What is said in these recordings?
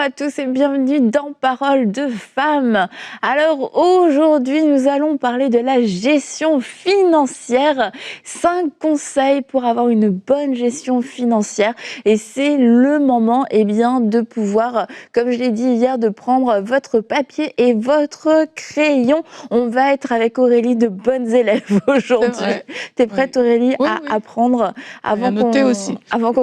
à tous et bienvenue dans Paroles de femmes. Alors aujourd'hui, nous allons parler de la gestion financière. 5 conseils pour avoir une bonne gestion financière. Et c'est le moment de pouvoir, comme je l'ai dit hier, de prendre votre papier et votre crayon. On va être avec Aurélie de bonnes élèves aujourd'hui. T'es prête Aurélie à apprendre avant qu'on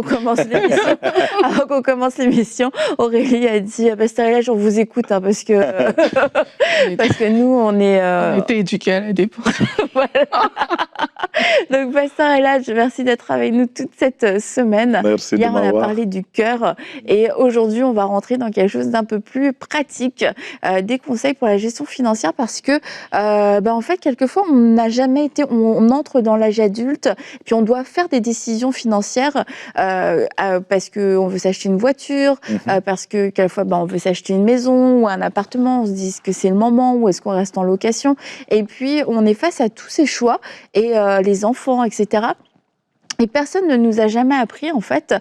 commence l'émission? Avant qu'on commence l'émission, Aurélie a dit Pasteur Elage, on vous écoute parce que nous on a été éduqués à la dépense. Voilà. Donc Pasteur Elage, merci d'être avec nous toute cette semaine. Merci Hier de m'avoir. on a parlé du cœur et aujourd'hui on va rentrer dans quelque chose d'un peu plus pratique, des conseils pour la gestion financière parce que en fait quelquefois on entre dans l'âge adulte puis on doit faire des décisions financières parce qu'on veut s'acheter une voiture, parce que quelquefois on veut s'acheter une maison ou un appartement, on se dit que c'est le moment ou est-ce qu'on reste en location, et puis on est face à tous ces choix et les enfants, etc. Et personne ne nous a jamais appris en fait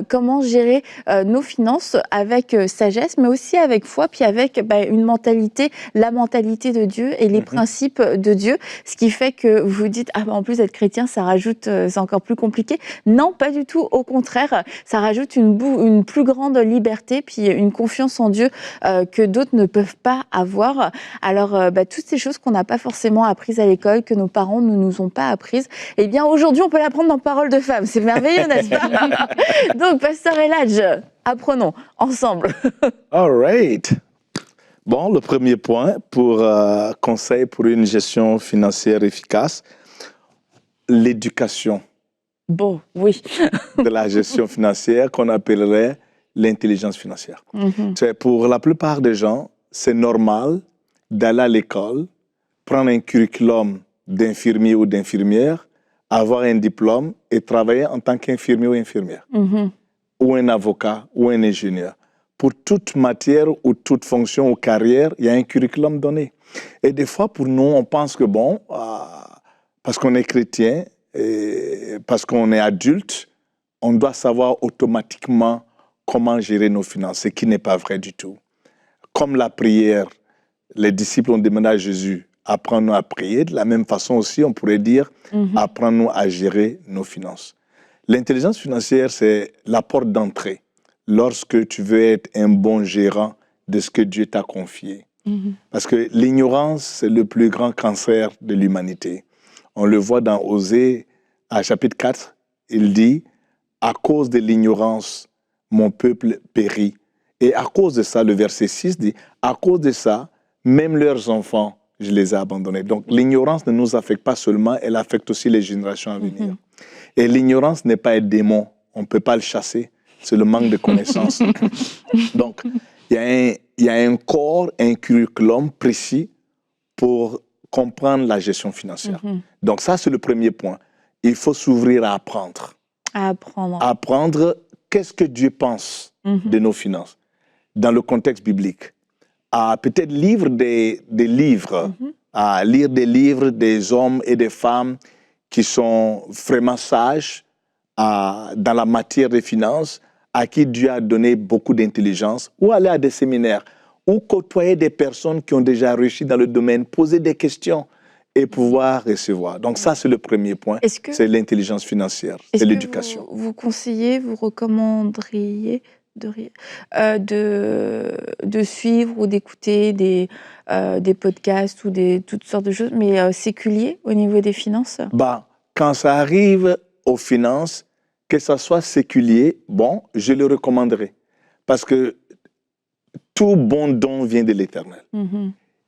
comment gérer nos finances avec sagesse, mais aussi avec foi, puis avec une mentalité, la mentalité de Dieu et les principes de Dieu. Ce qui fait que vous dites en plus être chrétien, ça rajoute, c'est encore plus compliqué. Non, pas du tout. Au contraire, ça rajoute une plus grande liberté, puis une confiance en Dieu que d'autres ne peuvent pas avoir. Alors toutes ces choses qu'on n'a pas forcément apprises à l'école, que nos parents ne nous ont pas apprises, eh bien aujourd'hui on peut l'apprendre dans Paroles de femmes. C'est merveilleux, n'est-ce pas? Donc, Pasteur Elage, apprenons ensemble. All right. Bon, le premier point pour conseil pour une gestion financière efficace, l'éducation. Bon, oui. De la gestion financière qu'on appellerait l'intelligence financière. Pour la plupart des gens, c'est normal d'aller à l'école, prendre un curriculum d'infirmier ou d'infirmière, avoir un diplôme et travailler en tant qu'infirmier ou infirmière, ou un avocat ou un ingénieur. Pour toute matière ou toute fonction ou carrière, il y a un curriculum donné. Et des fois, pour nous, on pense que parce qu'on est chrétien, et parce qu'on est adulte, on doit savoir automatiquement comment gérer nos finances, ce qui n'est pas vrai du tout. Comme la prière, les disciples ont demandé à Jésus, apprends-nous à prier. De la même façon aussi, on pourrait dire, apprends-nous à gérer nos finances. L'intelligence financière, c'est la porte d'entrée lorsque tu veux être un bon gérant de ce que Dieu t'a confié. Parce que l'ignorance, c'est le plus grand cancer de l'humanité. On le voit dans Osée, à chapitre 4, il dit, à cause de l'ignorance, mon peuple périt. Et à cause de ça, le verset 6 dit, à cause de ça, même leurs enfants, je les ai abandonnés. Donc, l'ignorance ne nous affecte pas seulement, elle affecte aussi les générations à venir. Et l'ignorance n'est pas un démon, on ne peut pas le chasser, c'est le manque de connaissances. Donc, il y a un corps, un curriculum précis pour comprendre la gestion financière. Donc, ça, c'est le premier point. Il faut s'ouvrir à apprendre. À apprendre. Apprendre qu'est-ce que Dieu pense de nos finances dans le contexte biblique. À peut-être lire des livres, à lire des livres des hommes et des femmes qui sont vraiment sages dans la matière des finances, à qui Dieu a donné beaucoup d'intelligence, ou aller à des séminaires, ou côtoyer des personnes qui ont déjà réussi dans le domaine, poser des questions et pouvoir recevoir. Donc ça, c'est le premier point, c'est l'intelligence financière, c'est l'éducation. Vous conseillez, vous recommanderiez de suivre ou d'écouter des podcasts ou toutes sortes de choses, mais séculiers au niveau des finances? Quand ça arrive aux finances, que ça soit séculier, je le recommanderais. Parce que tout bon don vient de l'Éternel.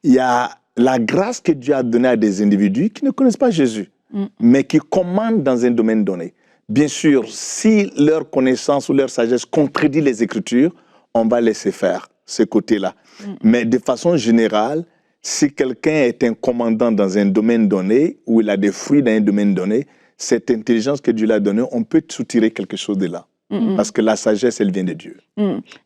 Il y a la grâce que Dieu a donnée à des individus qui ne connaissent pas Jésus, mais qui commandent dans un domaine donné. Bien sûr, si leur connaissance ou leur sagesse contredit les Écritures, on va laisser faire ce côté-là. Mais de façon générale, si quelqu'un est un commandant dans un domaine donné, ou il a des fruits dans un domaine donné, cette intelligence que Dieu l'a donnée, on peut soutirer quelque chose de là. Parce que la sagesse, elle vient de Dieu.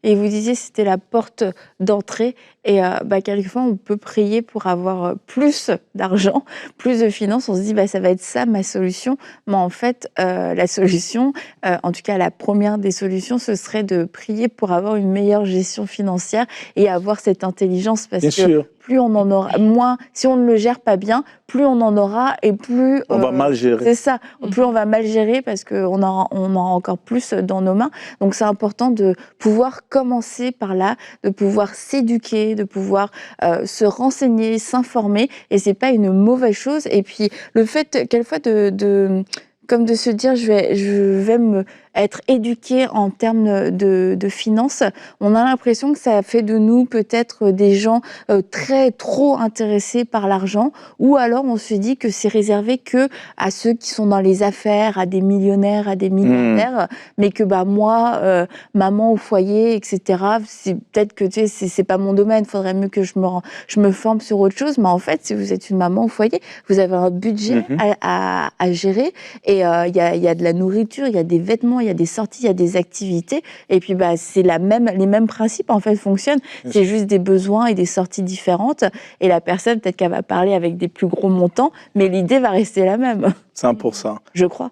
Et vous disiez que c'était la porte d'entrée. Et quelquefois, on peut prier pour avoir plus d'argent, plus de finances. On se dit, ça va être ça ma solution. Mais en fait, la solution, en tout cas la première des solutions, ce serait de prier pour avoir une meilleure gestion financière et avoir cette intelligence. Parce que plus on en aura, moins, si on ne le gère pas bien, plus on en aura et plus... on va mal gérer. C'est ça. Plus on va mal gérer parce qu'on aura encore plus dans nos mains. Donc c'est important de pouvoir commencer par là, de pouvoir s'éduquer, de pouvoir se renseigner, s'informer. Et c'est pas une mauvaise chose. Et puis le fait, quelquefois, comme de se dire je vais être éduqué en termes de finances, on a l'impression que ça fait de nous peut-être des gens trop intéressés par l'argent, ou alors on se dit que c'est réservé que à ceux qui sont dans les affaires, à des millionnaires, à des milliardaires, mais que moi, maman au foyer, etc., c'est peut-être que c'est pas mon domaine, il faudrait mieux que je me forme sur autre chose. Mais en fait, si vous êtes une maman au foyer, vous avez un budget à gérer, et il y a de la nourriture, il y a des vêtements, il y a des sorties, il y a des activités, et puis c'est les mêmes principes en fait fonctionnent. C'est juste des besoins et des sorties différentes, et la personne peut-être qu'elle va parler avec des plus gros montants, mais l'idée va rester la même. 100%. Je crois.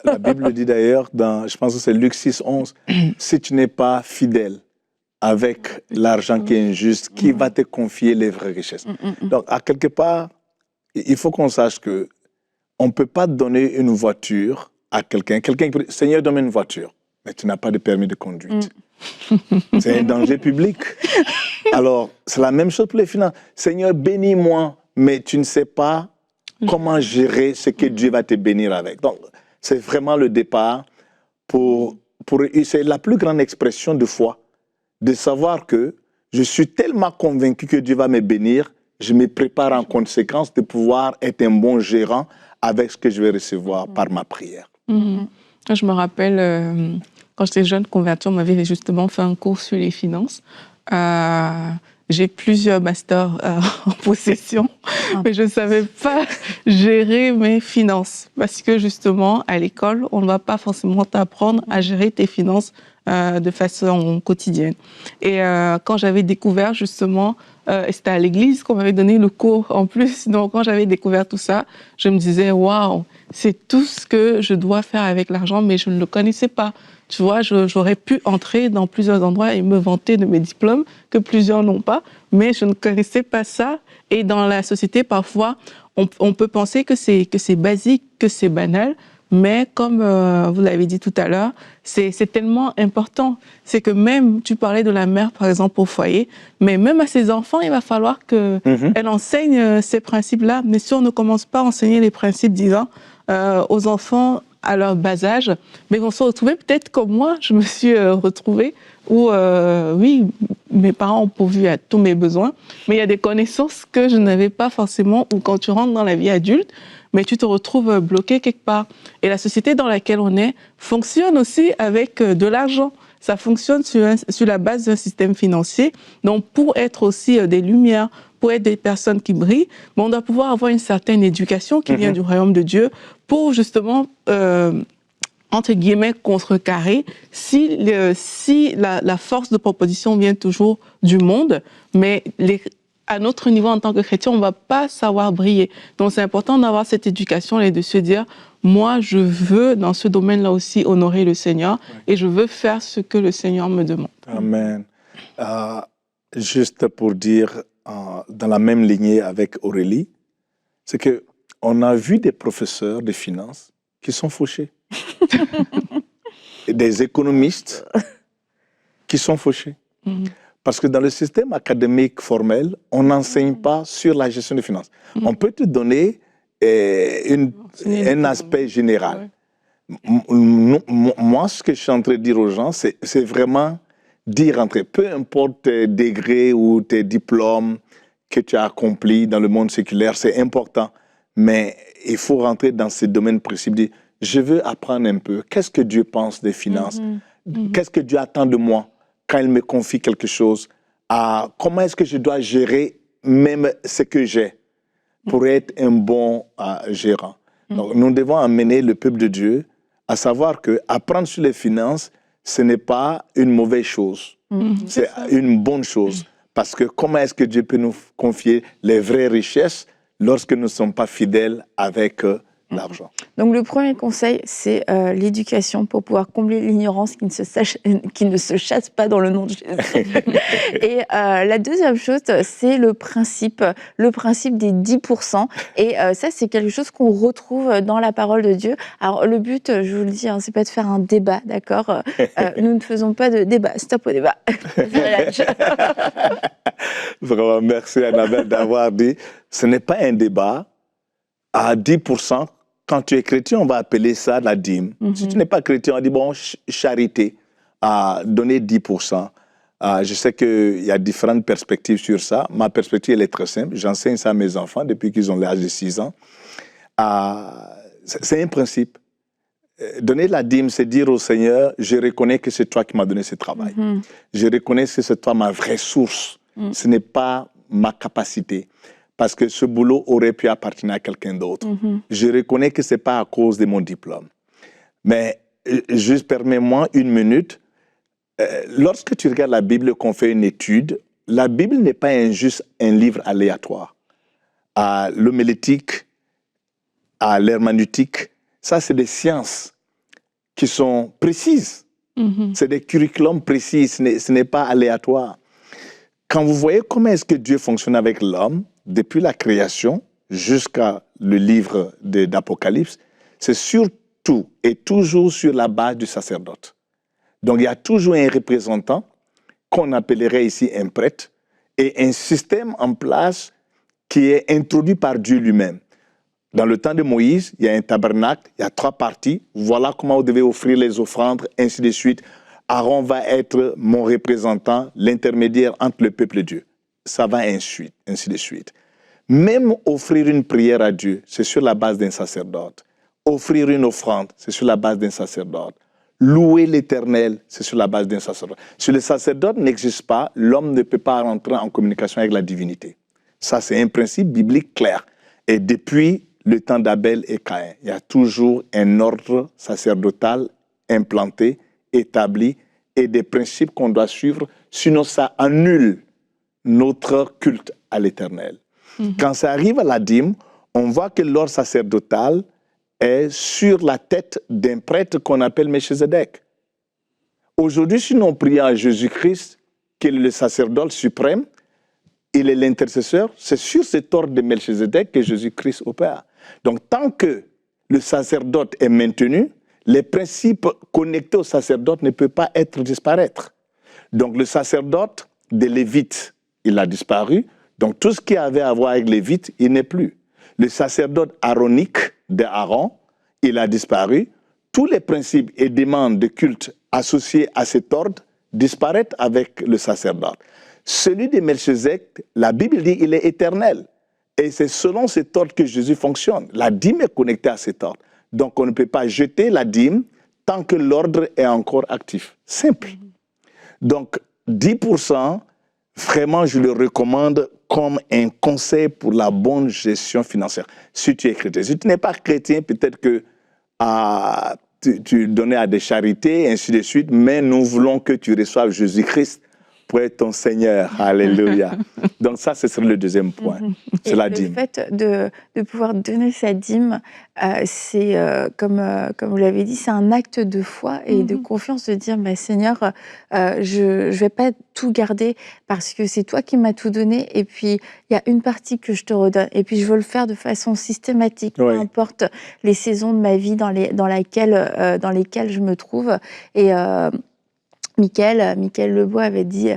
La Bible dit d'ailleurs, je pense que c'est Luc 6:11, si tu n'es pas fidèle avec l'argent qui est injuste, qui va te confier les vraies richesses? Donc, à quelque part, il faut qu'on sache que on ne peut pas donner une voiture à quelqu'un. Quelqu'un qui dit, Seigneur, donne-moi une voiture. Mais tu n'as pas de permis de conduite. C'est un danger public. Alors, c'est la même chose pour les finances. Seigneur, bénis-moi, mais tu ne sais pas comment gérer ce que Dieu va te bénir avec. Donc, c'est vraiment le départ c'est la plus grande expression de foi, de savoir que je suis tellement convaincu que Dieu va me bénir, je me prépare en conséquence de pouvoir être un bon gérant avec ce que je vais recevoir par ma prière. Je me rappelle, quand j'étais jeune convertie, on m'avait justement fait un cours sur les finances. J'ai plusieurs masters en possession, mais je ne savais pas gérer mes finances. Parce que justement, à l'école, on ne va pas forcément t'apprendre à gérer tes finances de façon quotidienne. Et quand j'avais découvert justement, c'était à l'église qu'on m'avait donné le cours en plus, donc quand j'avais découvert tout ça, je me disais, waouh, c'est tout ce que je dois faire avec l'argent, mais je ne le connaissais pas. Tu vois, j'aurais pu entrer dans plusieurs endroits et me vanter de mes diplômes, que plusieurs n'ont pas, mais je ne connaissais pas ça. Et dans la société, parfois, on peut penser que c'est basique, que c'est banal, mais comme vous l'avez dit tout à l'heure, c'est tellement important. C'est que même, tu parlais de la mère, par exemple, au foyer, mais même à ses enfants, il va falloir qu'elle enseigne ces principes-là. Mais si on ne commence pas à enseigner les principes divins aux enfants à leur bas âge, mais on se retrouvait peut-être comme moi, je me suis retrouvée où, oui, mes parents ont pourvu à tous mes besoins, mais il y a des connaissances que je n'avais pas forcément, ou quand tu rentres dans la vie adulte, mais tu te retrouves bloqué quelque part. Et la société dans laquelle on est fonctionne aussi avec de l'argent. Ça fonctionne sur la base d'un système financier. Donc, pour être aussi des lumières, pour être des personnes qui brillent, mais on doit pouvoir avoir une certaine éducation qui vient du royaume de Dieu pour justement, entre guillemets, contrecarrer si la force de proposition vient toujours du monde, mais à notre niveau en tant que chrétien, on ne va pas savoir briller. Donc c'est important d'avoir cette éducation et de se dire, moi je veux dans ce domaine-là aussi honorer le Seigneur et je veux faire ce que le Seigneur me demande. Amen. Juste pour dire, dans la même lignée avec Aurélie, c'est qu'on a vu des professeurs de finances qui sont fauchés. Des économistes qui sont fauchés. Parce que dans le système académique formel, on n'enseigne pas sur la gestion des finances. On peut te donner un aspect général. Moi, ce que je suis en train de dire aux gens, c'est vraiment dire entre peu importe tes degrés ou tes diplômes que tu as accomplis dans le monde séculaire, c'est important. Mais il faut rentrer dans ce domaine précis. Dire, je veux apprendre un peu. Qu'est-ce que Dieu pense des finances? Qu'est-ce que Dieu attend de moi quand il me confie quelque chose? Comment est-ce que je dois gérer même ce que j'ai pour être un bon gérant? Donc, nous devons amener le peuple de Dieu à savoir qu'apprendre sur les finances, ce n'est pas une mauvaise chose. C'est une bonne chose. Parce que comment est-ce que Dieu peut nous confier les vraies richesses lorsque nous ne sommes pas fidèles avec l'argent? Donc le premier conseil, c'est l'éducation pour pouvoir combler l'ignorance qui ne se chasse pas dans le nom de Jésus. Et la deuxième chose, c'est le principe des 10%. Et ça, c'est quelque chose qu'on retrouve dans la parole de Dieu. Alors le but, je vous le dis, c'est pas de faire un débat, d'accord? Nous ne faisons pas de débat. Stop au débat. Vraiment, merci Annabelle d'avoir dit, ce n'est pas un débat. À 10%, quand tu es chrétien, on va appeler ça la dîme. Si tu n'es pas chrétien, on dit, bon, charité, à donner 10%. Je sais qu'il y a différentes perspectives sur ça. Ma perspective, elle est très simple. J'enseigne ça à mes enfants depuis qu'ils ont l'âge de 6 ans. C'est un principe. Donner la dîme, c'est dire au Seigneur, je reconnais que c'est toi qui m'as donné ce travail. Je reconnais que c'est toi ma vraie source. Ce n'est pas ma capacité. Parce que ce boulot aurait pu appartenir à quelqu'un d'autre. Je reconnais que ce n'est pas à cause de mon diplôme. Mais juste permets-moi une minute. Lorsque tu regardes la Bible, qu'on fait une étude, la Bible n'est pas juste un livre aléatoire. L'homilétique, l'herméneutique, ça c'est des sciences qui sont précises. C'est des curriculums précis, ce n'est pas aléatoire. Quand vous voyez comment est-ce que Dieu fonctionne avec l'homme, depuis la création jusqu'à le livre d'Apocalypse, c'est surtout et toujours sur la base du sacerdoce. Donc il y a toujours un représentant qu'on appellerait ici un prêtre et un système en place qui est introduit par Dieu lui-même. Dans le temps de Moïse, il y a un tabernacle, il y a 3 parties. Voilà comment vous devez offrir les offrandes, ainsi de suite. Aaron va être mon représentant, l'intermédiaire entre le peuple et Dieu. Ça va ainsi de suite. Même offrir une prière à Dieu, c'est sur la base d'un sacerdoce. Offrir une offrande, c'est sur la base d'un sacerdoce. Louer l'Éternel, c'est sur la base d'un sacerdoce. Si le sacerdoce n'existe pas, l'homme ne peut pas rentrer en communication avec la divinité. Ça, c'est un principe biblique clair. Et depuis le temps d'Abel et Caïn, il y a toujours un ordre sacerdotal implanté, établi, et des principes qu'on doit suivre, sinon ça annule notre culte à l'Éternel. Quand ça arrive à la dîme, on voit que l'ordre sacerdotal est sur la tête d'un prêtre qu'on appelle Melchizedek. Aujourd'hui, si nous prions à Jésus-Christ, qui est le sacerdoce suprême, il est l'intercesseur, c'est sur cet ordre de Melchizedek que Jésus-Christ opère. Donc, tant que le sacerdoce est maintenu, les principes connectés au sacerdoce ne peuvent pas disparaître. Donc, le sacerdoce des Lévites, il a disparu. Donc, tout ce qui avait à voir avec les Lévites, il n'est plus. Le sacerdoce aaronique d'Aaron, il a disparu. Tous les principes et demandes de culte associés à cet ordre disparaissent avec le sacerdoce. Celui de Melchizedek, la Bible dit qu'il est éternel. Et c'est selon cet ordre que Jésus fonctionne. La dîme est connectée à cet ordre. Donc, on ne peut pas jeter la dîme tant que l'ordre est encore actif. Simple. Donc, 10%, vraiment, je le recommande comme un conseil pour la bonne gestion financière. Si tu es chrétien. Si tu n'es pas chrétien, peut-être que tu donnais à des charités, ainsi de suite, mais nous voulons que tu reçoives Jésus-Christ pour être ton Seigneur. Alléluia. Donc ça, ce serait le deuxième point. C'est la dîme. Le fait de pouvoir donner sa dîme, c'est, comme vous l'avez dit, c'est un acte de foi et de confiance de dire, Seigneur, je ne vais pas tout garder parce que c'est toi qui m'as tout donné et puis il y a une partie que je te redonne et puis je veux le faire de façon systématique, peu importe les saisons de ma vie dans lesquelles je me trouve. Et Michael Lebois avait dit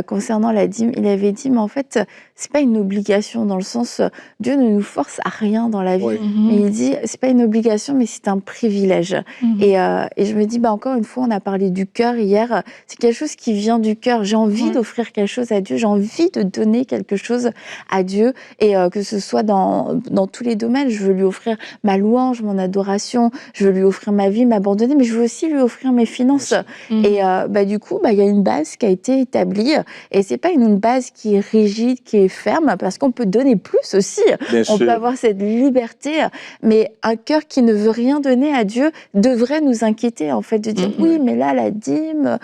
concernant la dîme, il avait dit mais en fait c'est pas une obligation dans le sens Dieu ne nous force à rien dans la vie, mais il dit c'est pas une obligation mais c'est un privilège. Et je me dis encore une fois on a parlé du cœur hier, c'est quelque chose qui vient du cœur. J'ai envie d'offrir quelque chose à Dieu, j'ai envie de donner quelque chose à Dieu et que ce soit dans tous les domaines. Je veux lui offrir ma louange, mon adoration, je veux lui offrir ma vie, m'abandonner, mais je veux aussi lui offrir mes finances. Et du coup, il y a une base qui a été établie et c'est pas une base qui est rigide, qui est ferme, parce qu'on peut donner plus aussi. On peut avoir cette liberté, mais un cœur qui ne veut rien donner à Dieu devrait nous inquiéter, en fait, de dire oui, mais là, la dîme,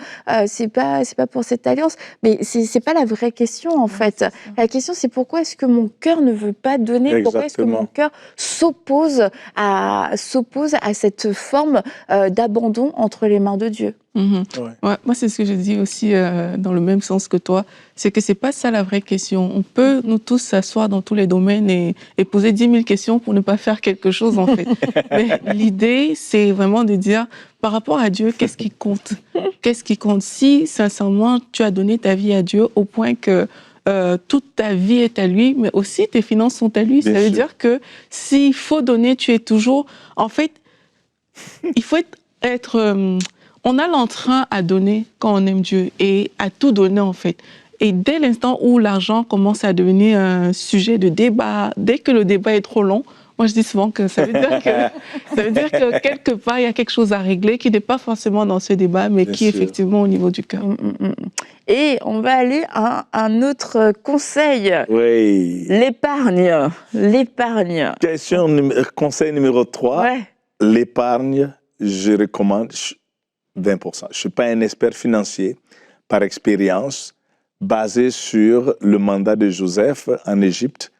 c'est pas pour cette alliance. Mais c'est pas la vraie question, en fait. La question, c'est pourquoi est-ce que mon cœur ne veut pas donner? Exactement. Pourquoi est-ce que mon cœur s'oppose à cette forme d'abandon entre les mains de Dieu? Ouais, moi, c'est ce que je dis aussi dans le même sens que toi, c'est que c'est pas ça la vraie question. On peut nous tous s'asseoir dans tous les domaines et poser 10 000 questions pour ne pas faire quelque chose, en fait. Mais l'idée, c'est vraiment de dire, par rapport à Dieu, qu'est-ce qui compte? Qu'est-ce qui compte? Si, sincèrement, tu as donné ta vie à Dieu au point que toute ta vie est à lui, mais aussi tes finances sont à lui. Ça veut dire que s'il faut donner, tu es toujours... En fait, il faut être on a l'entrain à donner quand on aime Dieu et à tout donner, en fait. Et dès l'instant où l'argent commence à devenir un sujet de débat, dès que le débat est trop long, moi je dis souvent que ça veut dire que quelque part il y a quelque chose à régler qui n'est pas forcément dans ce débat, mais qui est effectivement au niveau du cœur. Et on va aller à un autre conseil. Oui. L'épargne. Conseil numéro 3. Ouais. L'épargne, je recommande 20%. Je ne suis pas un expert financier par expérience, basé sur le mandat de Joseph en Égypte,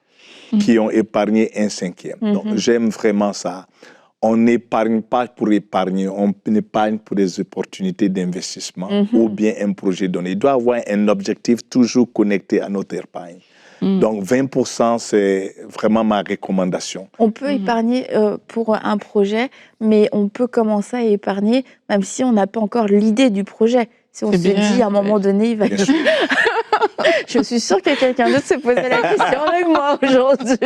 qui ont épargné 1/5. Donc, j'aime vraiment ça. On n'épargne pas pour épargner, on épargne pour des opportunités d'investissement ou bien un projet donné. Il doit y avoir un objectif toujours connecté à notre épargne. Donc, 20%, c'est vraiment ma recommandation. On peut épargner pour un projet, mais on peut commencer à épargner même si on n'a pas encore l'idée du projet. Si on se dit à un moment donné, il va... Je suis sûre que quelqu'un d'autre se posait la question avec moi aujourd'hui.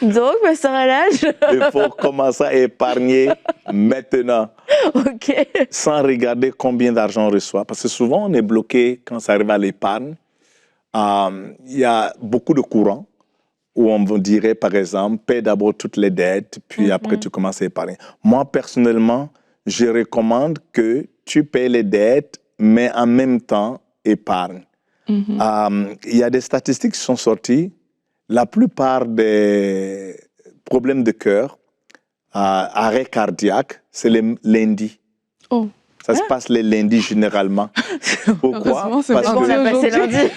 Donc, ma sœur Alage... Il faut commencer à épargner maintenant. OK. Sans regarder combien d'argent on reçoit. Parce que souvent, on est bloqué quand ça arrive à l'épargne. Il y a beaucoup de courants où on vous dirait, par exemple, paie d'abord toutes les dettes, puis après tu commences à épargner. Moi, personnellement, je recommande que tu paies les dettes, mais en même temps, épargne. Il y a des statistiques qui sont sorties. La plupart des problèmes de cœur, arrêt cardiaque, c'est les lundis. Oh. Ça se passe les lundis généralement. Pourquoi? Parce que lundi.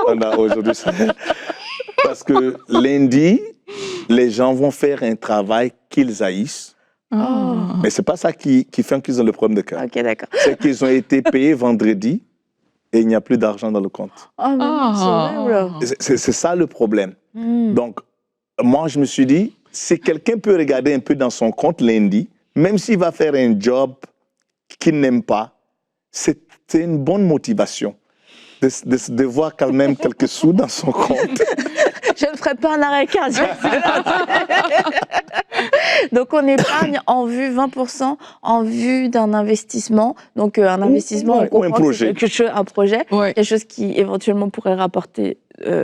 On a aujourd'hui ça. Parce que lundi, les gens vont faire un travail qu'ils haïssent. Mais ce n'est pas ça qui fait qu'ils ont le problème de cœur. Ok, d'accord. C'est qu'ils ont été payés vendredi et il n'y a plus d'argent dans le compte. C'est ça le problème. Donc, moi, je me suis dit, si quelqu'un peut regarder un peu dans son compte lundi, même s'il va faire un job qu'il n'aime pas, c'est une bonne motivation de voir quand même quelques sous dans son compte. Je ne ferai pas un arrêt cardiaque. Donc, on épargne en vue 20% en vue d'un investissement. Donc, un investissement, ou un projet. Un projet, quelque chose qui éventuellement pourrait rapporter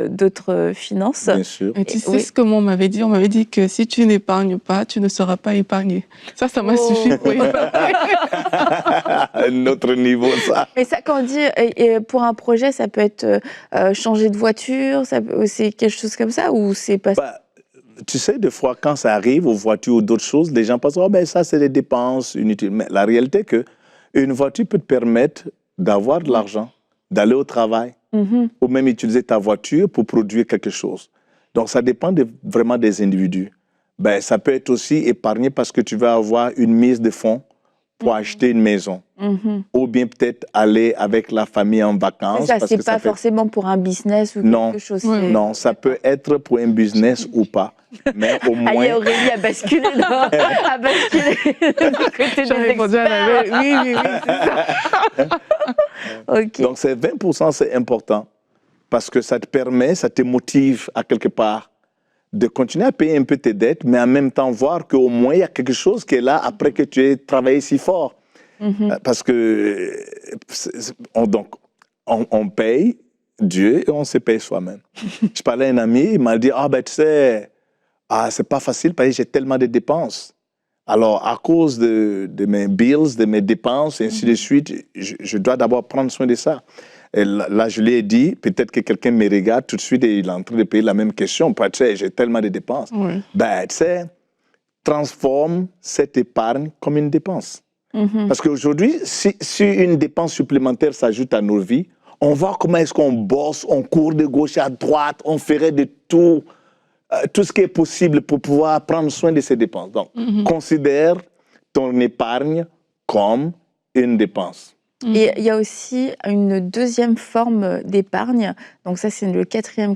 d'autres finances. Bien sûr. Et tu sais ce que moi on m'avait dit? On m'avait dit que si tu n'épargnes pas, tu ne seras pas épargné. Ça m'a suffi pour épargner. Un autre niveau, ça. Mais ça, quand on dit pour un projet, ça peut être changer de voiture, c'est quelque chose comme ça, ou c'est pas ça? Tu sais, des fois, quand ça arrive aux voitures ou d'autres choses, les gens pensent, oh, ben ça, c'est des dépenses inutiles. Mais la réalité est qu'une voiture peut te permettre d'avoir de l'argent, d'aller au travail, ou même utiliser ta voiture pour produire quelque chose. Donc, ça dépend vraiment des individus. Ben, ça peut être aussi épargné parce que tu vas avoir une mise de fonds pour acheter une maison. Ou bien peut-être aller avec la famille en vacances. Ça, c'est pas forcément pour un business ou quelque chose. Non, ça peut être pour un business ou pas. Mais au moins... Aïe, Aurélie a basculé du côté des experts. Oui, c'est ça. Okay. Donc, ces 20%, c'est important parce que ça te permet, ça te motive à quelque part de continuer à payer un peu tes dettes, mais en même temps voir qu'au moins, il y a quelque chose qui est là après que tu aies travaillé si fort. Parce que on paye Dieu et on se paye soi-même. Je parlais à un ami, il m'a dit, tu sais, c'est pas facile parce que j'ai tellement de dépenses. Alors, à cause de mes bills, de mes dépenses, et ainsi de suite, je dois d'abord prendre soin de ça. Et là, je lui ai dit, peut-être que quelqu'un me regarde tout de suite et il est en train de payer la même question. Tu sais, j'ai tellement de dépenses. Oui. Ben, tu sais, transforme cette épargne comme une dépense. Parce qu'aujourd'hui, si une dépense supplémentaire s'ajoute à nos vies, on voit comment est-ce qu'on bosse, on court de gauche à droite, on ferait de tout ce qui est possible pour pouvoir prendre soin de ces dépenses. Donc, considère ton épargne comme une dépense. Et il y a aussi une deuxième forme d'épargne. Donc ça, c'est le 4e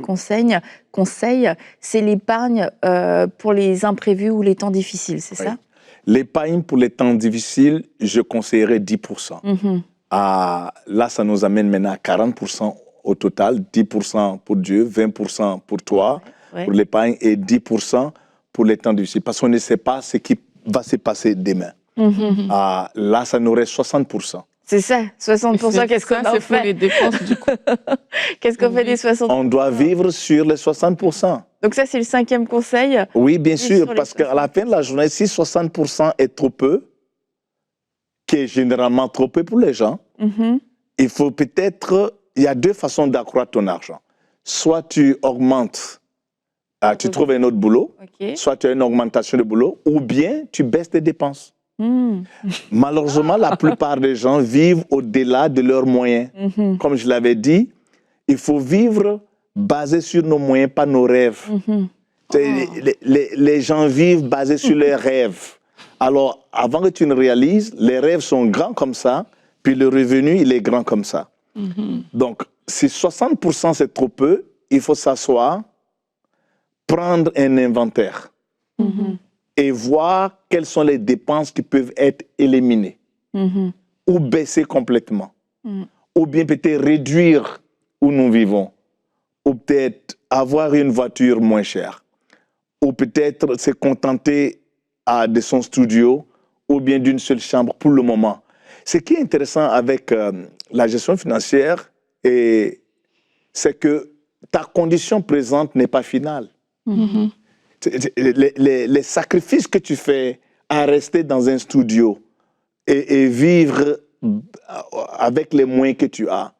conseil. C'est l'épargne pour les imprévus ou les temps difficiles, c'est ça? L'épargne pour les temps difficiles, je conseillerais 10%. Là, ça nous amène maintenant à 40% au total. 10% pour Dieu, 20% pour toi, pour l'épargne, et 10% pour les temps difficiles. Parce qu'on ne sait pas ce qui va se passer demain. Là, ça nous reste 60%. C'est ça, 60%, qu'est-ce qu'on en fait? C'est pour les dépenses, du coup. Qu'est-ce qu'on fait des 60%? On doit vivre sur les 60%. Donc ça, c'est le 5e conseil? Oui, bien sûr, parce qu'à la fin de la journée, si 60% est trop peu, qui est généralement trop peu pour les gens, il faut peut-être... Il y a 2 façons d'accroître ton argent. Soit tu augmentes, tu trouves un autre boulot, soit tu as une augmentation de boulot, ou bien tu baisses tes dépenses. Malheureusement, la plupart des gens vivent au-delà de leurs moyens. Comme je l'avais dit, il faut vivre basé sur nos moyens, pas nos rêves. Les gens vivent basés sur leurs rêves. Alors, avant que tu ne réalises, les rêves sont grands comme ça, puis le revenu, il est grand comme ça. Donc, si 60% c'est trop peu, il faut s'asseoir, prendre un inventaire. Et voir quelles sont les dépenses qui peuvent être éliminées ou baisser complètement. Ou bien peut-être réduire où nous vivons. Ou peut-être avoir une voiture moins chère. Ou peut-être se contenter de son studio ou bien d'une seule chambre pour le moment. Ce qui est intéressant avec la gestion financière, c'est que ta condition présente n'est pas finale. Les sacrifices que tu fais à rester dans un studio et vivre avec les moyens que tu as,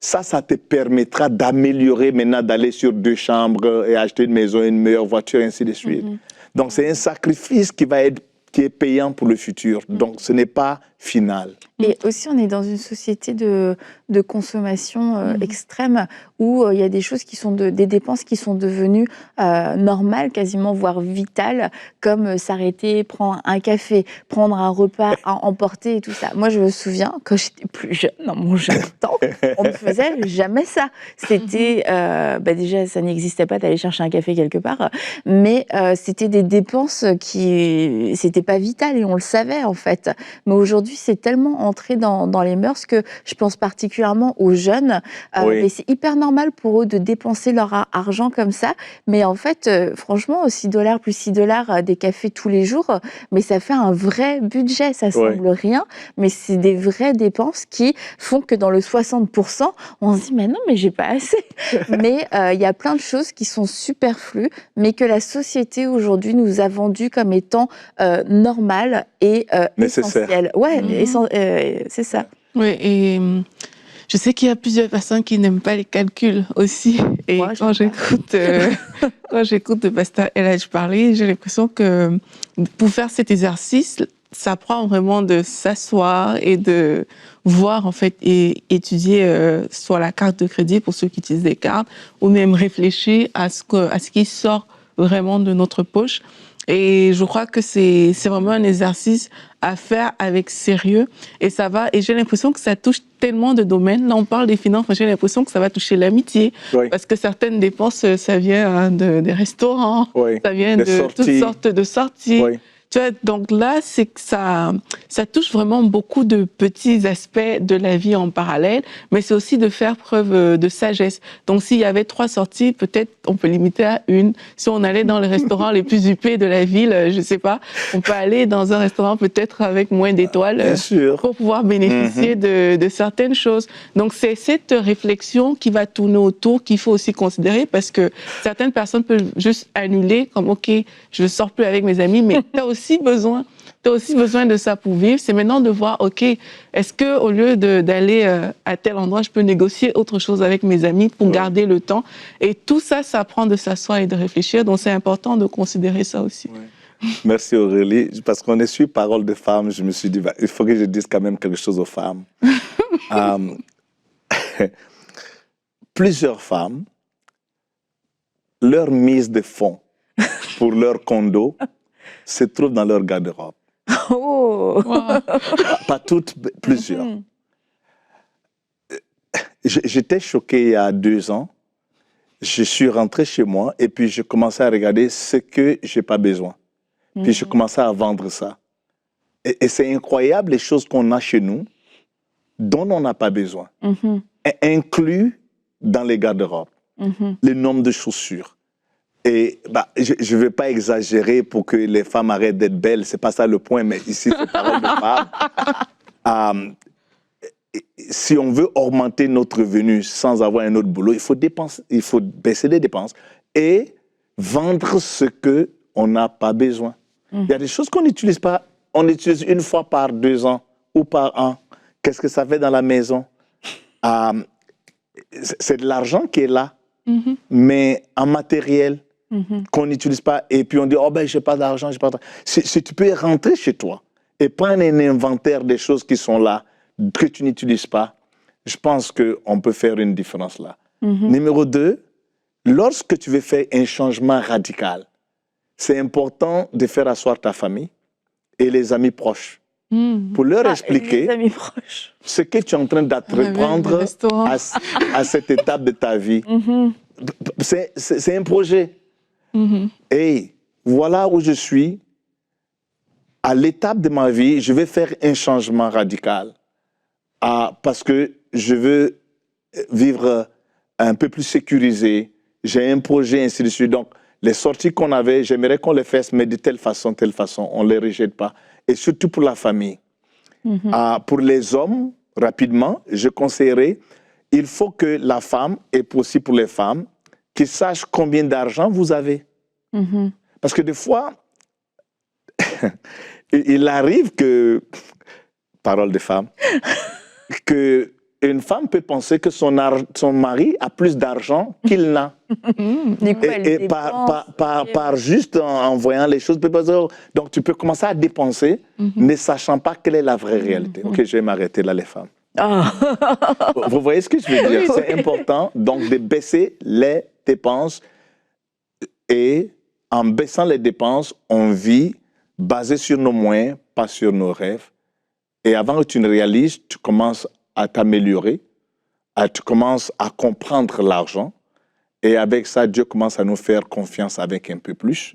ça te permettra d'améliorer maintenant, d'aller sur 2 chambres et acheter une maison, une meilleure voiture, et ainsi de suite. Donc, c'est un sacrifice qui est payant pour le futur. Donc, ce n'est pas final. Et aussi, on est dans une société de consommation extrême où il y a des choses qui sont des dépenses qui sont devenues normales, quasiment, voire vitales, comme s'arrêter, prendre un café, prendre un repas à emporter et tout ça. Moi, je me souviens, quand j'étais plus jeune, dans mon jeune temps, on ne faisait jamais ça. C'était, déjà, ça n'existait pas d'aller chercher un café quelque part, mais c'était des dépenses qui, c'était pas vital et on le savait, en fait. Mais aujourd'hui, c'est tellement entré dans les mœurs que je pense particulièrement aux jeunes. Mais c'est hyper normal pour eux de dépenser leur argent comme ça. Mais en fait, franchement, $6 plus $6 des cafés tous les jours, mais ça fait un vrai budget. Ça semble rien, mais c'est des vraies dépenses qui font que dans le 60%, on se dit mais non, mais j'ai pas assez. Mais il y a plein de choses qui sont superflues, mais que la société aujourd'hui nous a vendues comme étant normales et essentielles. C'est ça. Oui, et je sais qu'il y a plusieurs personnes qui n'aiment pas les calculs aussi. Et moi, quand j'écoute le pasteur El Hadj parler, j'ai l'impression que pour faire cet exercice, ça prend vraiment de s'asseoir et de voir, en fait, et étudier soit la carte de crédit pour ceux qui utilisent des cartes, ou même réfléchir à ce qui sort vraiment de notre poche. Et je crois que c'est vraiment un exercice à faire avec sérieux. Et ça va, et j'ai l'impression que ça touche tellement de domaines. Là, on parle des finances, mais j'ai l'impression que ça va toucher l'amitié. Parce que certaines dépenses, ça vient des restaurants, ça vient de toutes sortes de sorties. Tu vois, donc là, c'est que ça touche vraiment beaucoup de petits aspects de la vie en parallèle, mais c'est aussi de faire preuve de sagesse. Donc, s'il y avait 3 sorties, peut-être on peut limiter à 1. Si on allait dans les restaurants les plus huppés de la ville, je sais pas, on peut aller dans un restaurant peut-être avec moins d'étoiles pour pouvoir bénéficier de certaines choses. Donc, c'est cette réflexion qui va tourner autour qu'il faut aussi considérer, parce que certaines personnes peuvent juste annuler comme, OK, je sors plus avec mes amis, mais t'as aussi aussi besoin de ça pour vivre. C'est maintenant de voir, OK, est-ce que au lieu d'aller à tel endroit, je peux négocier autre chose avec mes amis pour garder le temps. Et tout ça, ça prend de s'asseoir et de réfléchir. Donc, c'est important de considérer ça aussi. Ouais. Merci Aurélie. Parce qu'on est sur Parole de femmes, je me suis dit, il faut que je dise quand même quelque chose aux femmes. Plusieurs femmes, leur mise de fonds pour leur condo se trouve dans leur garde-robe. Oh. Wow. Pas toutes, plusieurs. J'étais choqué il y a 2 ans. Je suis rentré chez moi et puis je commençais à regarder ce que je n'ai pas besoin. Puis je commençais à vendre ça. Et c'est incroyable les choses qu'on a chez nous dont on n'a pas besoin. Inclus dans les garde-robes. Le nombre de chaussures. Et je ne vais pas exagérer pour que les femmes arrêtent d'être belles, ce n'est pas ça le point, mais ici, c'est Parole de femmes. Si on veut augmenter notre revenu sans avoir un autre boulot, il faut baisser les dépenses et vendre ce qu'on n'a pas besoin. Il y a des choses qu'on n'utilise pas, on utilise 1 fois par 2 ans ou par an. Qu'est-ce que ça fait dans la maison? C'est de l'argent qui est là, mais en matériel qu'on n'utilise pas. Et puis on dit, oh ben, j'ai pas d'argent, j'ai pas d'argent. Si tu peux rentrer chez toi et prendre un inventaire des choses qui sont là, que tu n'utilises pas, je pense qu'on peut faire une différence là. Numéro 2, lorsque tu veux faire un changement radical, c'est important de faire asseoir ta famille et les amis proches pour leur expliquer ce que tu es en train d'entreprendre à cette étape de ta vie. C'est un projet. Et voilà où je suis. À l'étape de ma vie, je vais faire un changement radical. Parce que je veux vivre un peu plus sécurisé. J'ai un projet, ainsi de suite. Donc, les sorties qu'on avait, j'aimerais qu'on les fasse, mais de telle façon, on ne les rejette pas. Et surtout pour la famille. Pour les hommes, rapidement, je conseillerais, il faut que la femme, et aussi pour les femmes, qu'ils sachent combien d'argent vous avez. Parce que des fois, il arrive que, parole de femme, qu'une femme peut penser que son mari a plus d'argent qu'il n'a. Et par juste en voyant les choses, donc tu peux commencer à dépenser, ne sachant pas quelle est la vraie réalité. Ok, je vais m'arrêter là, les femmes. Vous voyez ce que je veux dire? C'est important donc de baisser les dépenses et en baissant les dépenses, on vit basé sur nos moyens, pas sur nos rêves. Et avant que tu ne réalises, tu commences à t'améliorer, tu commences à comprendre l'argent. Et avec ça, Dieu commence à nous faire confiance avec un peu plus.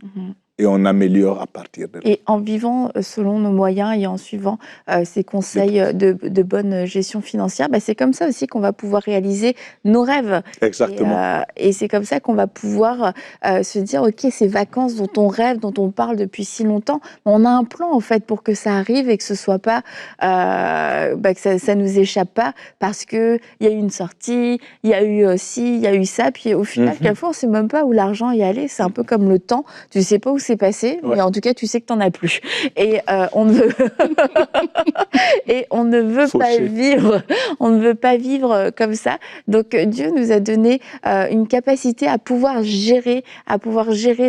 Et on améliore à partir de là. Et en vivant selon nos moyens et en suivant ces conseils de bonne gestion financière, c'est comme ça aussi qu'on va pouvoir réaliser nos rêves. Exactement. Et c'est comme ça qu'on va pouvoir se dire, OK, ces vacances dont on rêve, dont on parle depuis si longtemps, on a un plan en fait pour que ça arrive et que ce soit pas, que ça nous échappe pas parce qu'il y a eu une sortie, il y a eu ci, il y a eu ça, puis au final, quelquefois, on ne sait même pas où l'argent est allé. C'est un peu comme le temps, tu ne sais pas où c'est passé, mais en tout cas, tu sais que tu n'en as plus. Et on ne veut, on ne veut pas vivre comme ça. Donc, Dieu nous a donné une capacité à pouvoir gérer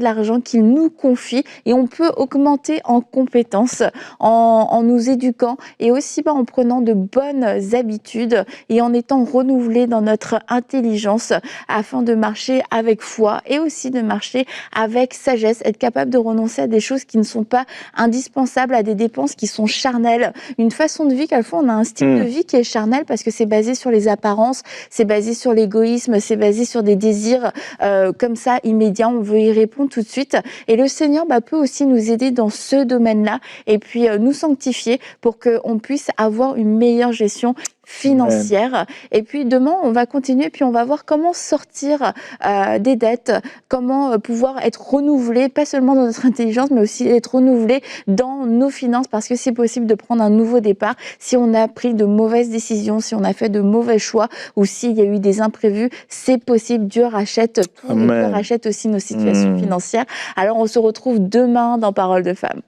l'argent qu'il nous confie. Et on peut augmenter en compétences, en nous éduquant et aussi en prenant de bonnes habitudes et en étant renouvelés dans notre intelligence afin de marcher avec foi et aussi de marcher avec sagesse, être capable de renoncer à des choses qui ne sont pas indispensables, à des dépenses qui sont charnelles. Une façon de vie, quelquefois, on a un style de vie qui est charnel parce que c'est basé sur les apparences, c'est basé sur l'égoïsme, c'est basé sur des désirs comme ça, immédiats, on veut y répondre tout de suite. Et le Seigneur peut aussi nous aider dans ce domaine-là et puis nous sanctifier pour qu'on puisse avoir une meilleure gestion financière. Et puis demain, on va continuer, puis on va voir comment sortir des dettes, comment pouvoir être renouvelé, pas seulement dans notre intelligence, mais aussi être renouvelé dans nos finances, parce que c'est possible de prendre un nouveau départ si on a pris de mauvaises décisions, si on a fait de mauvais choix, ou s'il y a eu des imprévus, c'est possible. Dieu rachète tout, et Dieu rachète aussi nos situations financières. Alors on se retrouve demain dans Parole de Femmes.